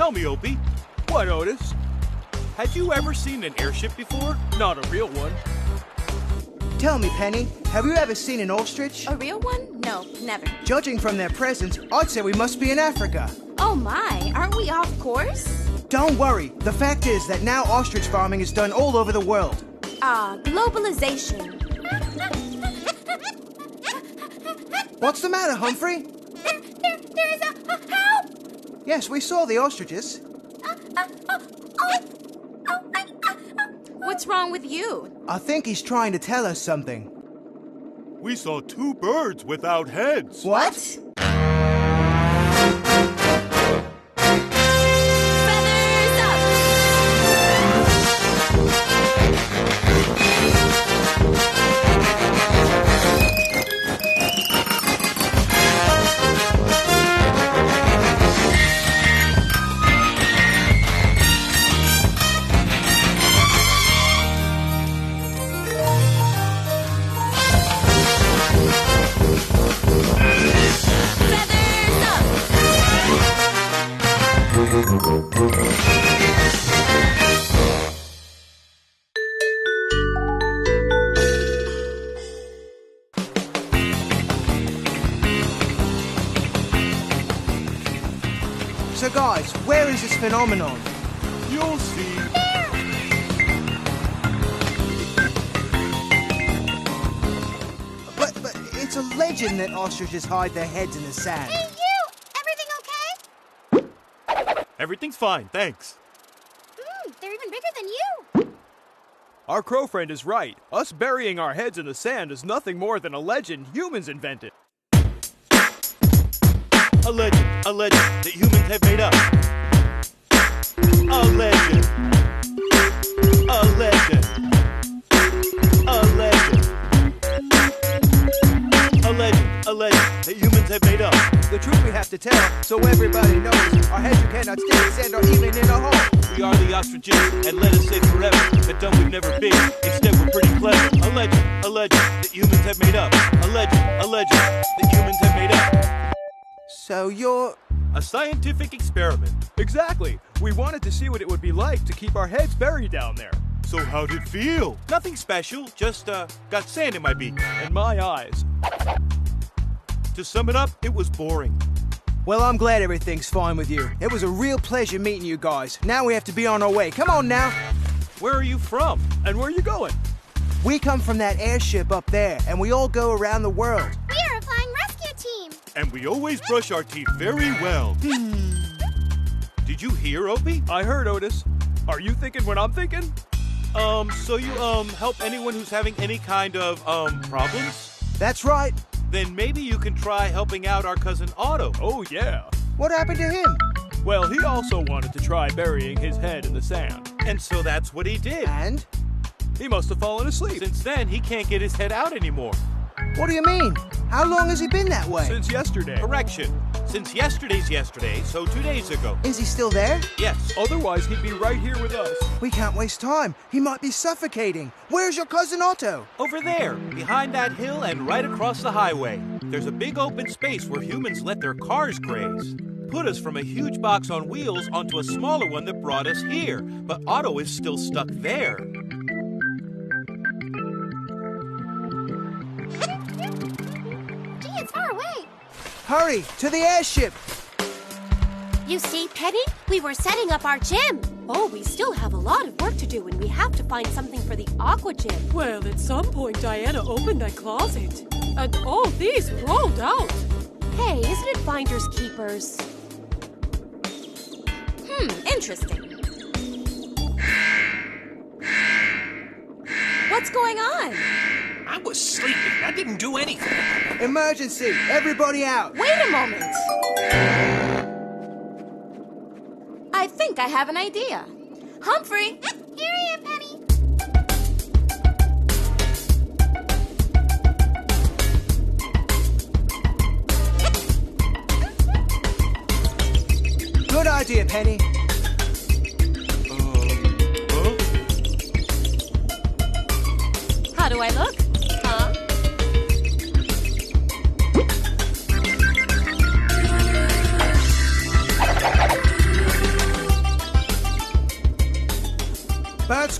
Tell me, Opie. What, Otis? Had you ever seen an airship before? Not a real one. Tell me, Penny, have you ever seen an ostrich? A real one? No, never. Judging from their presence, I'd say we must be in Africa. Oh my, aren't we off course? Don't worry. The fact is that now ostrich farming is done all over the world. Globalization. What's the matter, Humphrey? There is a help! Yes, we saw the ostriches. What's wrong with you? I think he's trying to tell us something. We saw two birds without heads. What? Feathers up! So guys, where is this phenomenon? You'll see. But it's a legend that ostriches hide their heads in the sand. Hey, you! Everything okay? Everything's fine, thanks. They're even bigger than you. Our crow friend is right. Us burying our heads in the sand is nothing more than a legend humans invented. A legend that humans have made up. A legend. A legend. A legend. A legend that humans have made up. The truth we have to tell, so everybody knows. Our heads you cannot stay in sand or even in a hole. We are the ostriches, and let us say forever that dumb we've never been. Instead, we're pretty clever. A legend that humans have made up. A legend that humans have made up. So you're... A scientific experiment. Exactly. We wanted to see what it would be like to keep our heads buried down there. So how'd it feel? Nothing special, just got sand in my beak. In my eyes. To sum it up, it was boring. Well, I'm glad everything's fine with you. It was a real pleasure meeting you guys. Now we have to be on our way. Come on now. Where are you from? And where are you going? We come from that airship up there, and we all go around the world. We are a flying rescue team. And we always brush our teeth very well. Did you hear, Opie? I heard, Otis. Are you thinking what I'm thinking? So you, help anyone who's having any kind of, problems? That's right. Then maybe you can try helping out our cousin Otto. Oh, yeah. What happened to him? Well, he also wanted to try burying his head in the sand. And so that's what he did. And? He must have fallen asleep. Since then, he can't get his head out anymore. What do you mean? How long has he been that way? Since yesterday. Correction. Since yesterday's yesterday, so 2 days ago. Is he still there? Yes. Otherwise, he'd be right here with us. We can't waste time. He might be suffocating. Where's your cousin Otto? Over there, behind that hill and right across the highway. There's a big open space where humans let their cars graze. Put us from a huge box on wheels onto a smaller one that brought us here. But Otto is still stuck there. Gee, it's far away. Hurry, to the airship. You see, Penny, we were setting up our gym. Oh, we still have a lot of work to do, and we have to find something for the aqua gym. Well, at some point, Diana opened that closet, and all these rolled out. Hey, isn't it finders keepers? Interesting. What's going on? I was sleeping. I didn't do anything. Emergency. Everybody out. Wait a moment. I think I have an idea. Humphrey! Here I am, Penny. Good idea, Penny. How do I look? Huh?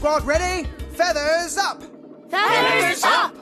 squad ready? Feathers up! Feathers up!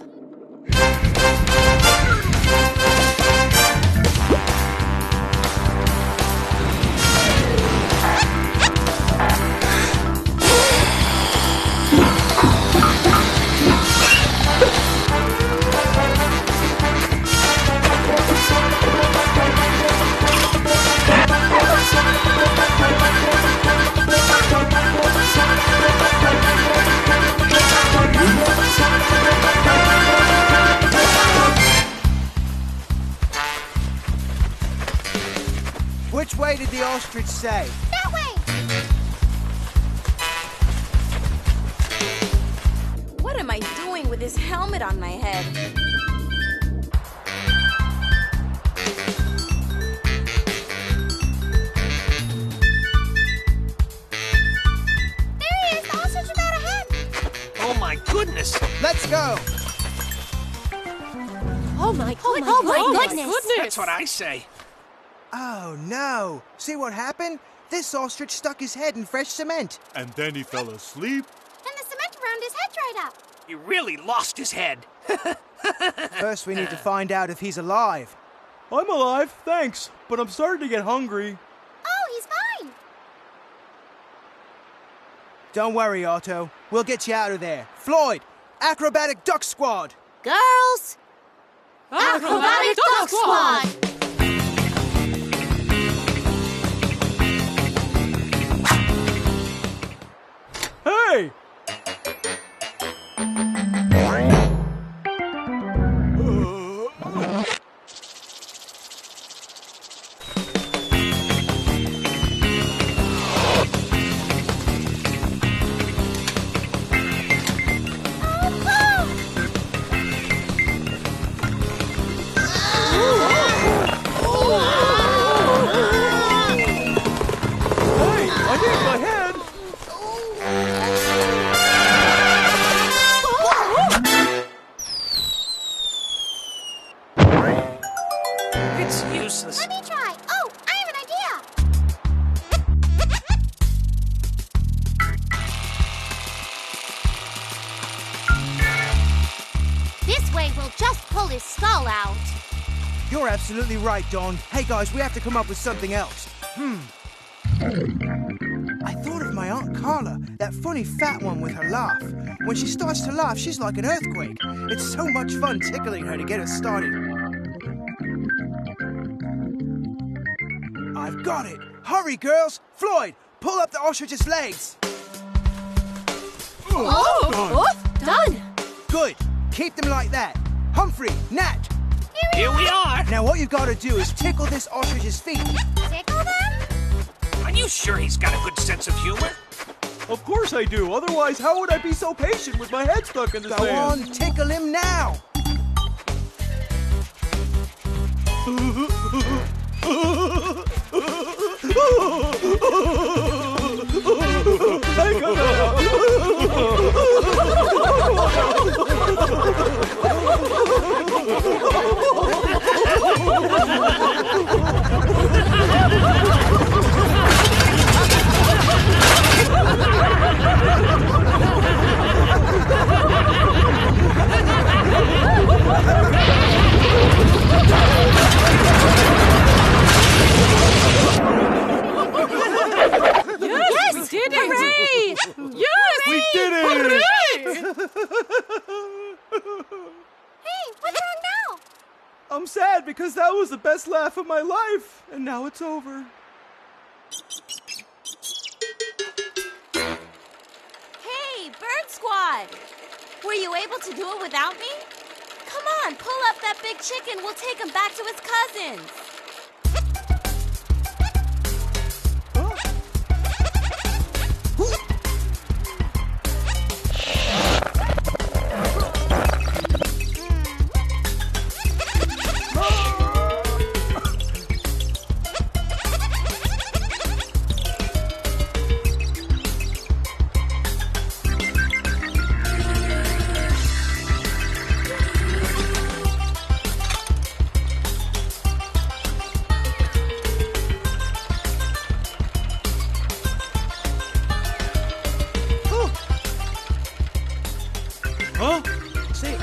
Which way did the ostrich say? That way! What am I doing with this helmet on my head? There he is! The ostrich without a head! Oh my goodness! Let's go! Oh my goodness! That's what I say. Oh no! See what happened? This ostrich stuck his head in fresh cement. And then he fell asleep. And the cement around his head dried up. He really lost his head. First we need to find out if he's alive. I'm alive, thanks, but I'm starting to get hungry. Oh, he's fine. Don't worry, Otto. We'll get you out of there. Floyd, acrobatic duck squad! Girls! Acrobatic Duck Squad! Hey! Hey, I need my head! It's useless. Let me try. Oh, I have an idea. This way we'll just pull his skull out. You're absolutely right, Don. Hey guys, we have to come up with something else. I thought of my Aunt Carla, that funny fat one with her laugh. When she starts to laugh, she's like an earthquake. It's so much fun tickling her to get us started. I've got it. Hurry, girls. Floyd, pull up the ostrich's legs. Done! Good. Keep them like that. Humphrey, Nat. Here we are. Now what you've got to do is tickle this ostrich's feet. Tickle them? Are you sure he's got a good sense of humor? Of course I do, otherwise how would I be so patient with my head stuck in the Go sand? on, tickle him now. Yes! We did it! Hooray! Yes! We did it! Hey, what's wrong now? I'm sad because that was the best laugh of my life, and now it's over. Hey, Bird Squad! Were you able to do it without me? Come on, pull up that big chicken. We'll take him back to his cousins.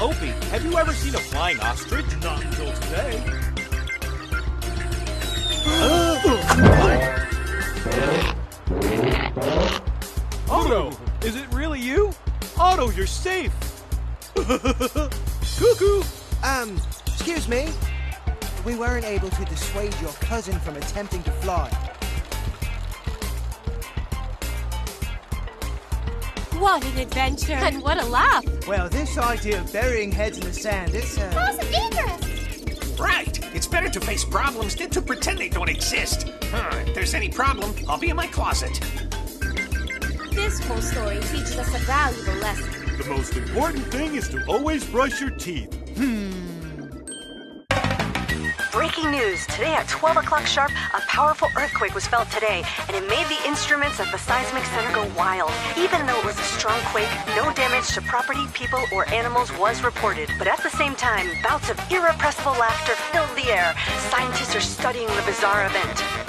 Opie, have you ever seen a flying ostrich? Not until today. Otto, is it really you? Otto, you're safe! Cuckoo! Excuse me? We weren't able to dissuade your cousin from attempting to fly. What an adventure. And what a laugh. Well, this idea of burying heads in the sand, it's, dangerous. Right. It's better to face problems than to pretend they don't exist. If there's any problem, I'll be in my closet. This whole story teaches us a valuable lesson. The most important thing is to always brush your teeth. Breaking news. Today at 12 o'clock sharp, a powerful earthquake was felt today, and it made the instruments at the seismic center go wild. Even though it was a strong quake, no damage to property, people, or animals was reported. But at the same time, bouts of irrepressible laughter filled the air. Scientists are studying the bizarre event.